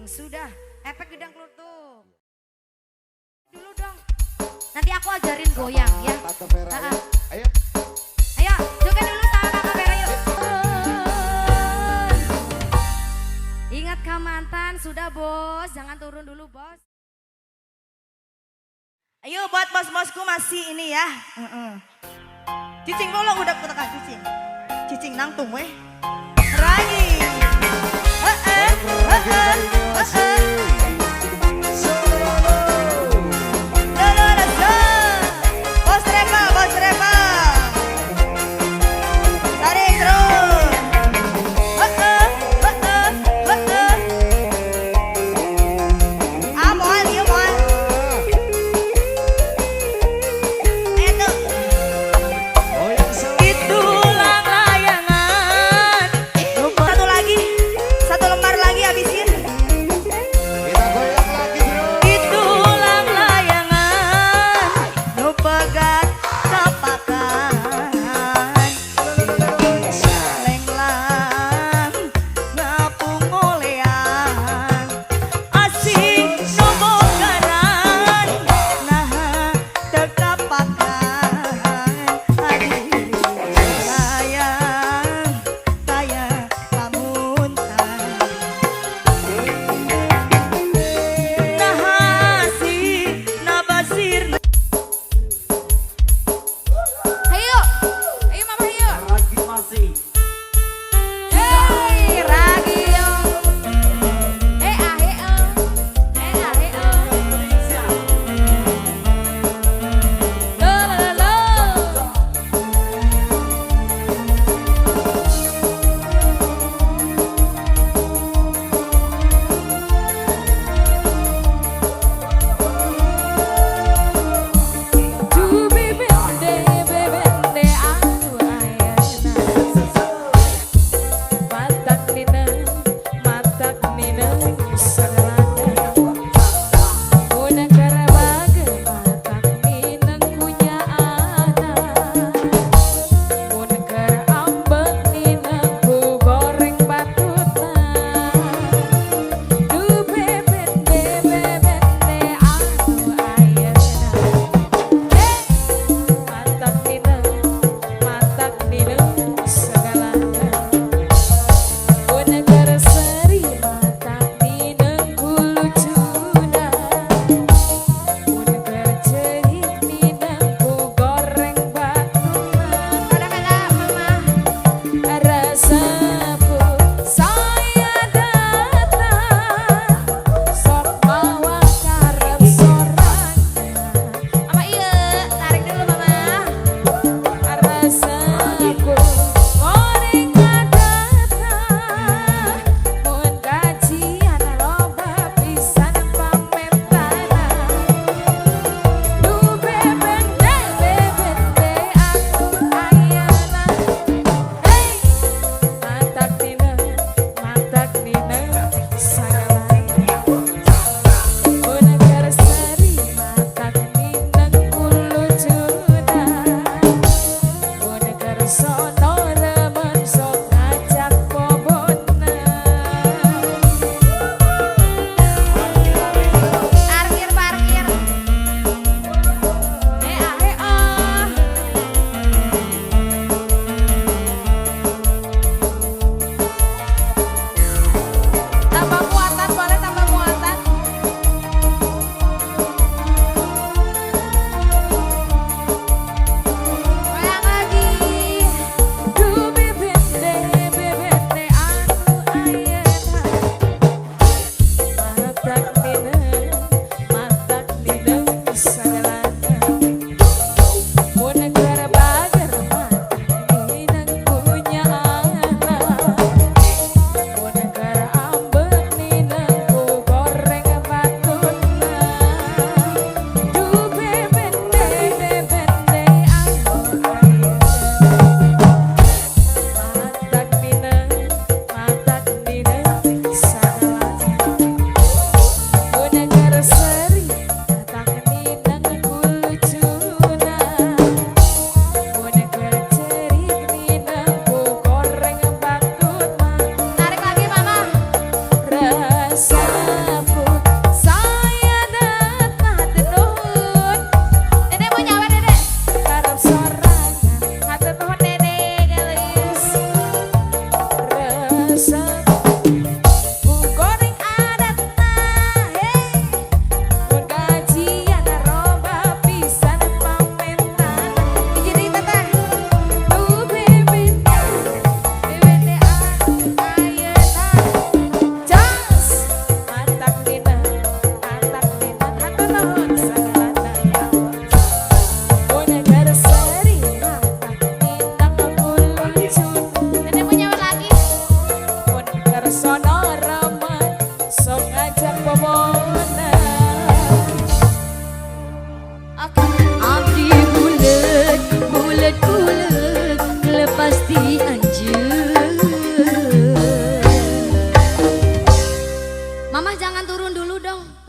Sudah, efek gedang kelutuk. Dulu dong. Nanti aku ajarin goyang ya. Tante Vera ya. Ayo. Ayo, joget dulu sama Kakak Vera yuk. Ingat mantan, sudah bos, jangan turun dulu bos. Ayo buat bos-bosku masih ini ya. Cicing bolong udah kutekan cicing. Cicing nangtung weh. Ragi. Bos Reva, bos Reva. Tarik terus. Ah, mohon, yuk mohon. Oh yang salah. Itulah layangan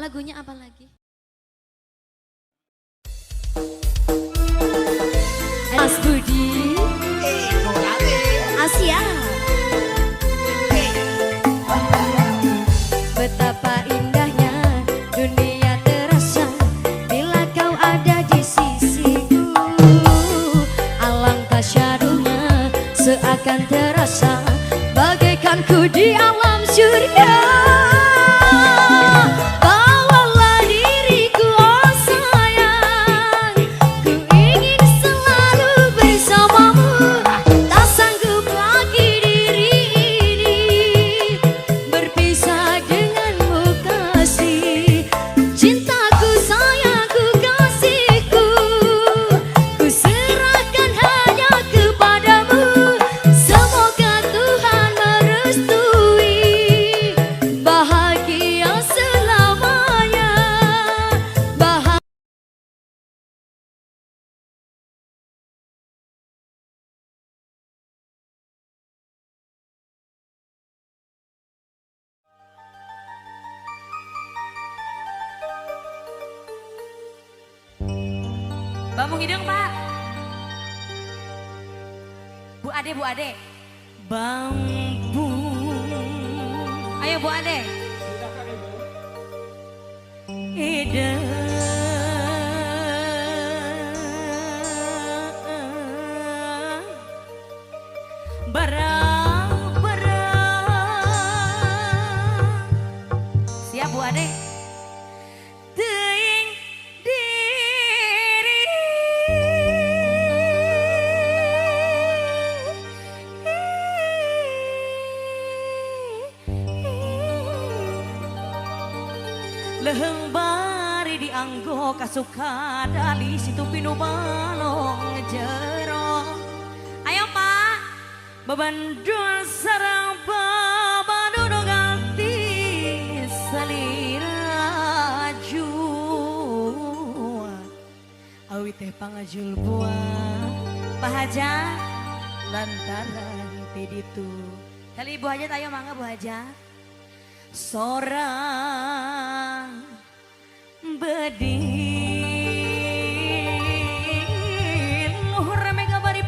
lagunya apa lagi? Mas Budi, Asia. Betapa indahnya dunia terasa bila kau ada di sisiku. Alangkah syahdunya seakan terasa bagaikan ku di alam surga. Bawalah diriku oh sayang, ku ingin selalu bersamamu. Tak sanggup lagi diri ini berpisah denganmu kasih. Cintaku sayangku kasihku, ku serahkan hanya kepadamu. Semoga Tuhan merestui bahagia selamanya. Bambung hidung Pak. Bu Ade, Bu Ade. Bambu. Ayo Bu Ade. Ida Siap Bu Ade. Teing diri leheng bari dianggo kasuka dali situ pinu balong jero. Ayo Pak. Babandul sarang babanu ganti saliraju awi teh pangajul buah Pak Hajat. lantaran peditu Kali Ibu Hajat ayo mangga Bu Hajat. sorang bedil luhur mega bari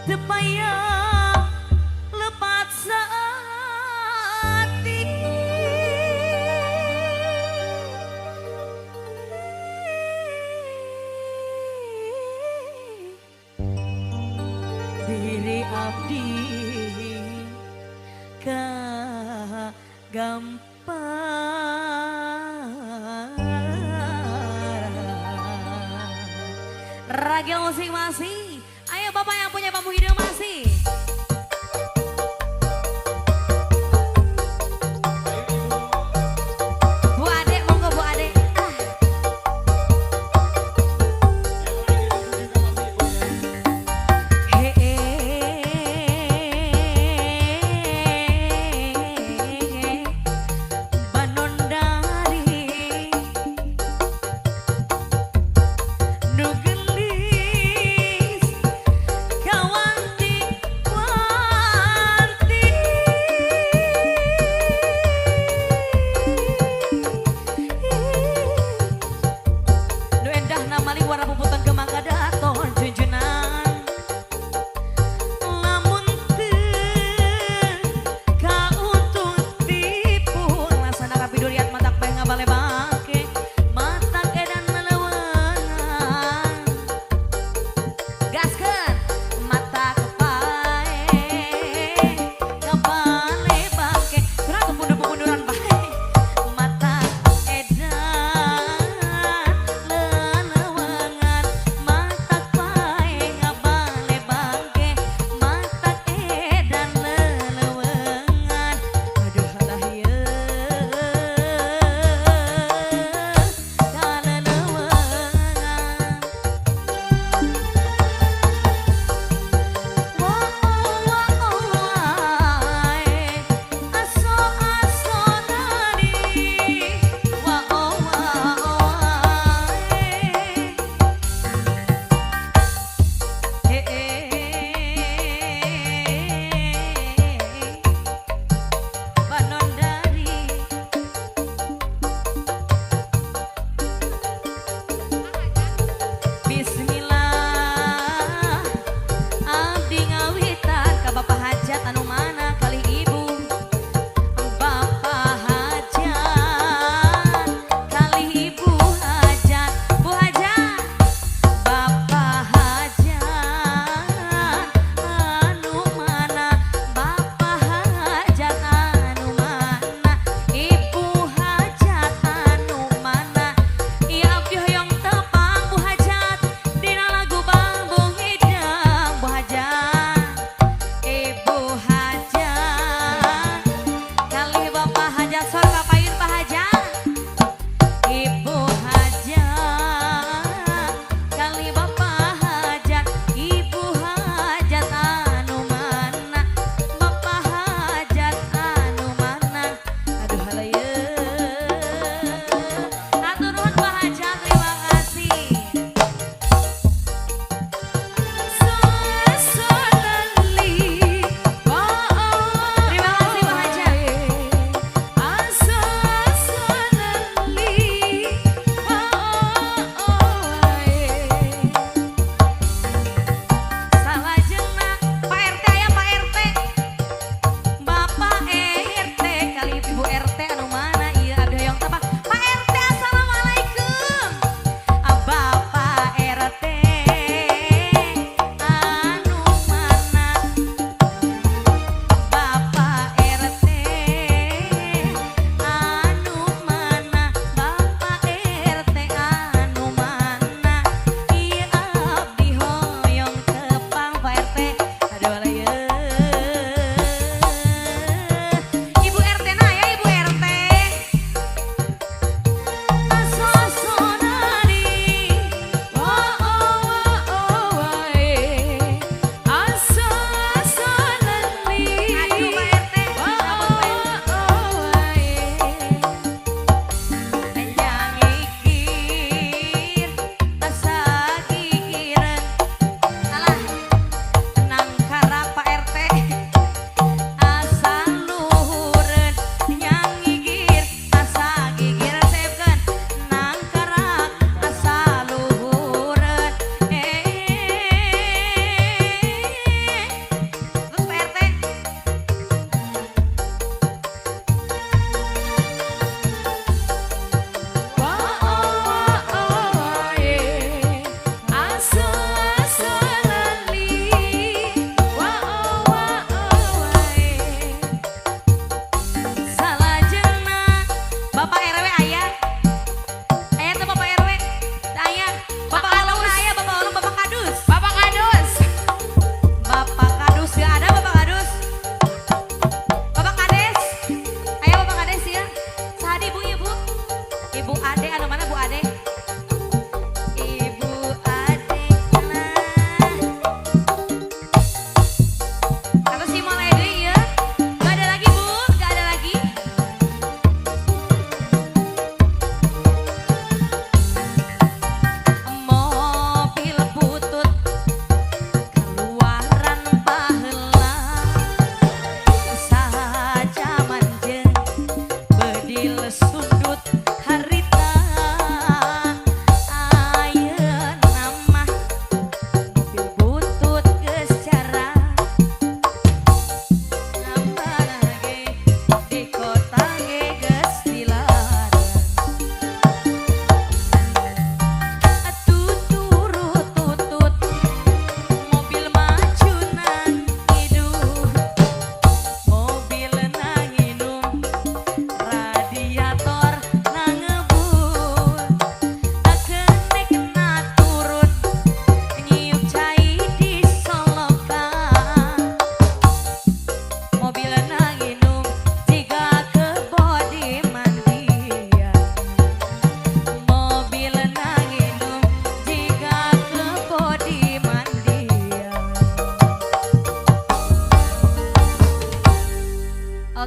tepayang lepat saati diri abdi ka gampar Ragil musik masih. Ayo Bapak yang punya bambu hidung masih. Bu Ade, monggo Bu Ade. Banondari nu gelis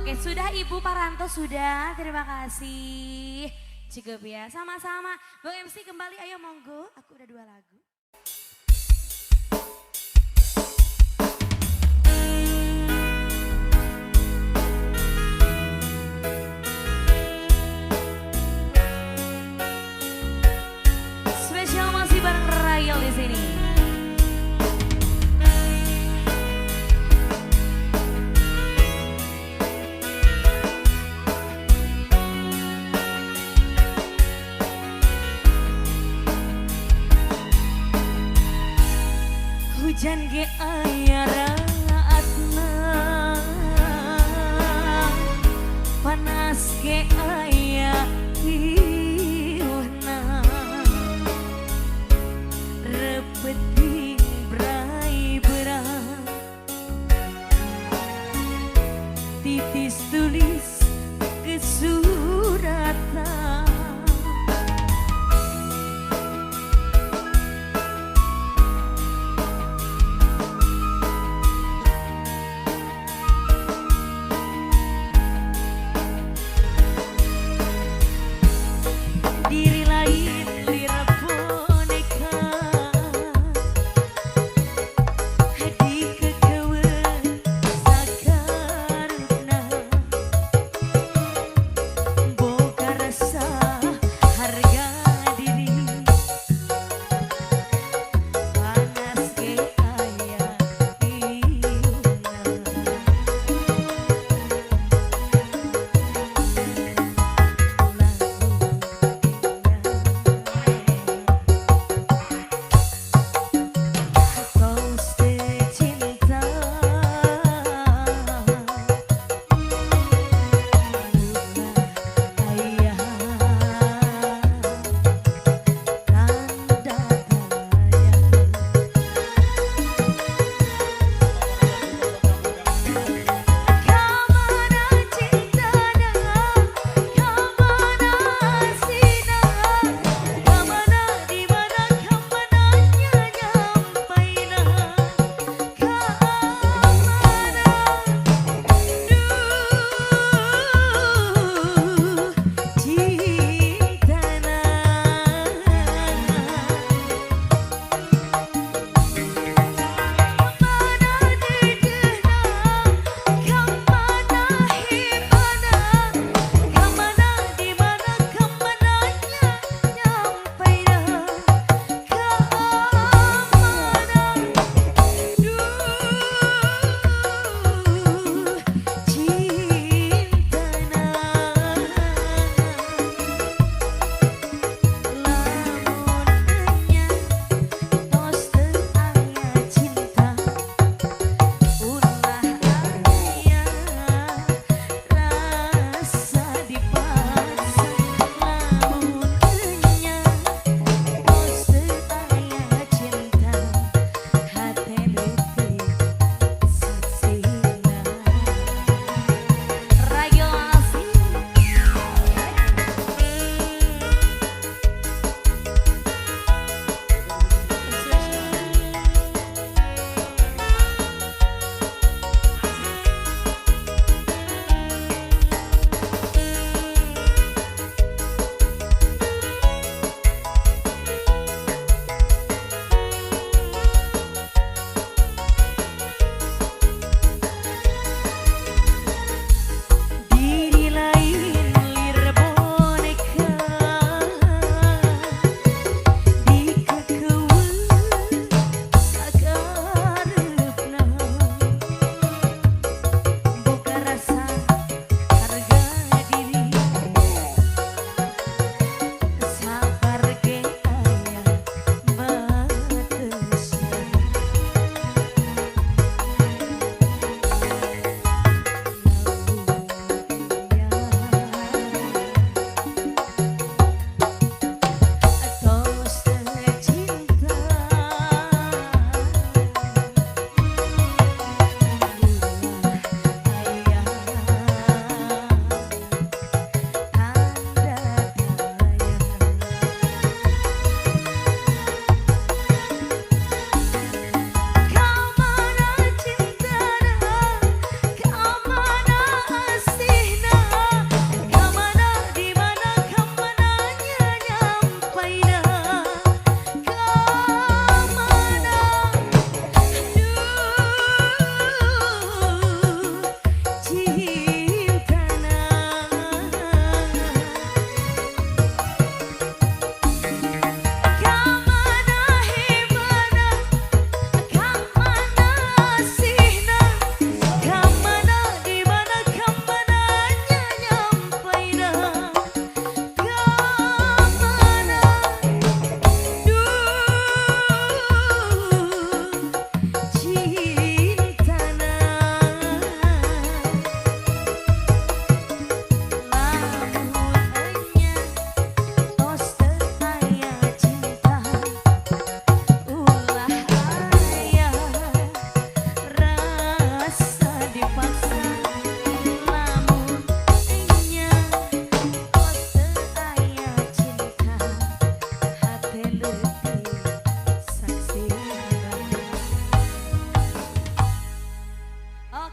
Oke, sudah Ibu Paranto sudah. Terima kasih. Cukup ya, sama-sama. Bang MC kembali, ayo monggo. Aku udah 2 lagu. Spesial masih bareng Rayel di sini.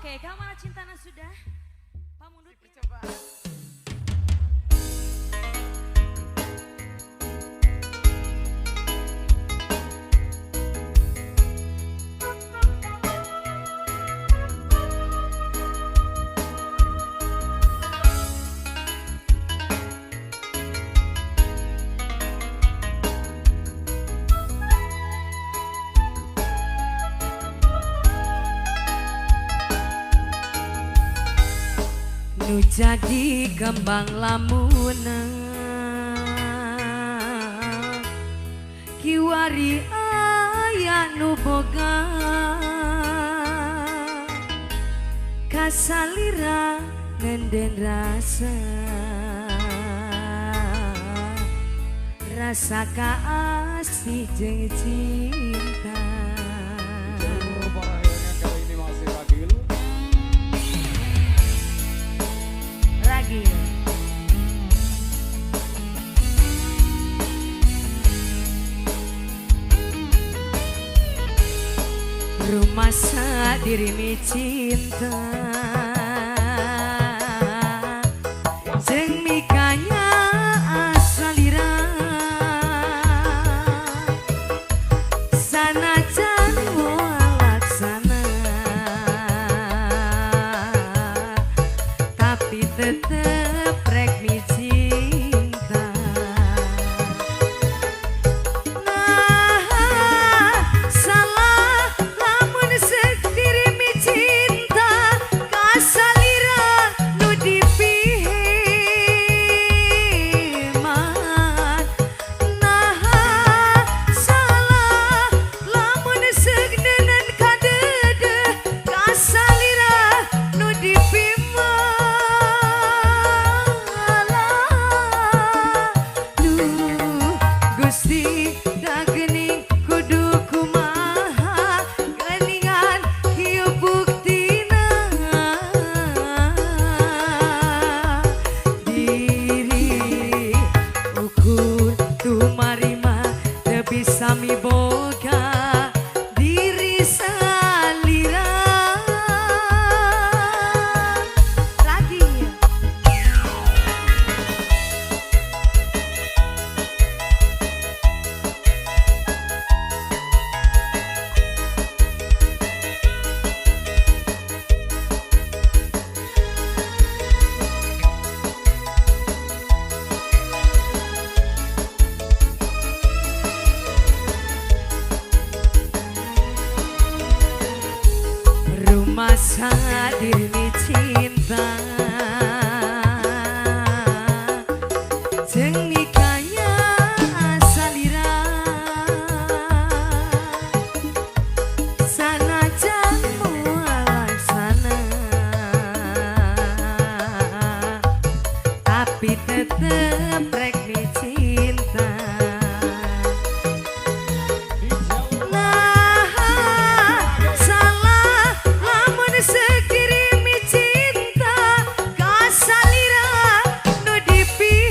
Oke, kamar cintana sudah. Pamundut. Nu jadi kembang lamunan kiwari aya nu boga kasalira ngenden rasa rasa kaasih jeung cinta. Kali ini masih Ragil. Ragil. Rumah sadiri cinta jeung mikanya asalira sanajan moal laksana tapi tetep rek mi cinta. Nah salah lamun sekdiri mi cinta kasalira nu dipihiman. Nah salah lamun segdenen kadedeh kasalira nu dipiman. Gusti da geuning kudu kumaha geuningan kieu buktina diri ukur tumarima teu bisa miboga diri salira lagi. Rumah sadiri cinta jeung nikahnya asalira sanajan moal laksana tapi tetep rek mi cinta. Salah lamun sekirimi cinta kasalira nu dipihiman.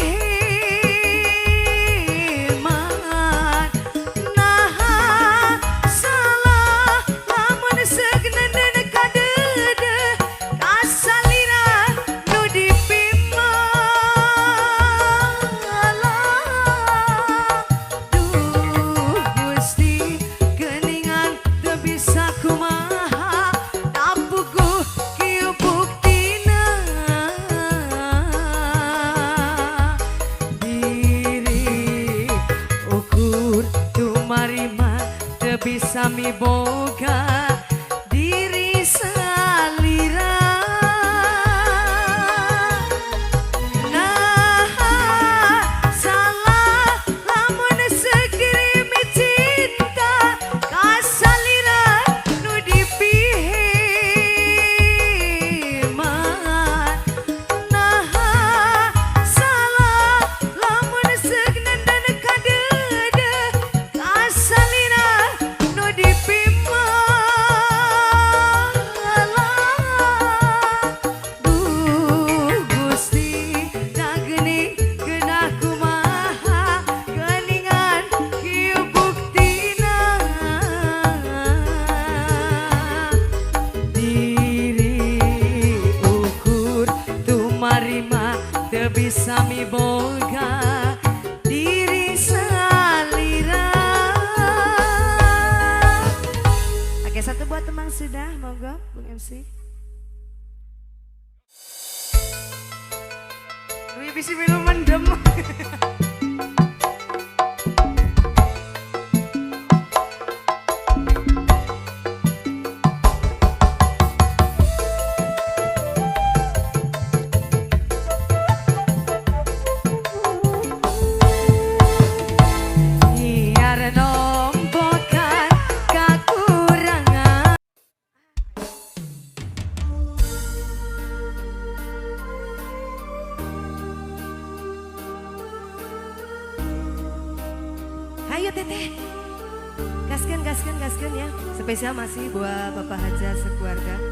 Nah salah lamun segnenen kadedeh kasalira nu Duh Gusti geuningan teu bisa kumaha tapuguh kieu buktina diri ukur tumarima teu bisa miboga diri salira. Nah salah lamun sekirimi cinta kasalira nu dipihiman. Nah salah lamun segnenden kadedeh kasalira nu dipiman. ya, monggo Bung MC. Wih, bisa minum mendem. Biar nombokan kekurangan. Ayo Teteh, gaskan ya. Spesial masih buat Bapak Haja sekeluarga.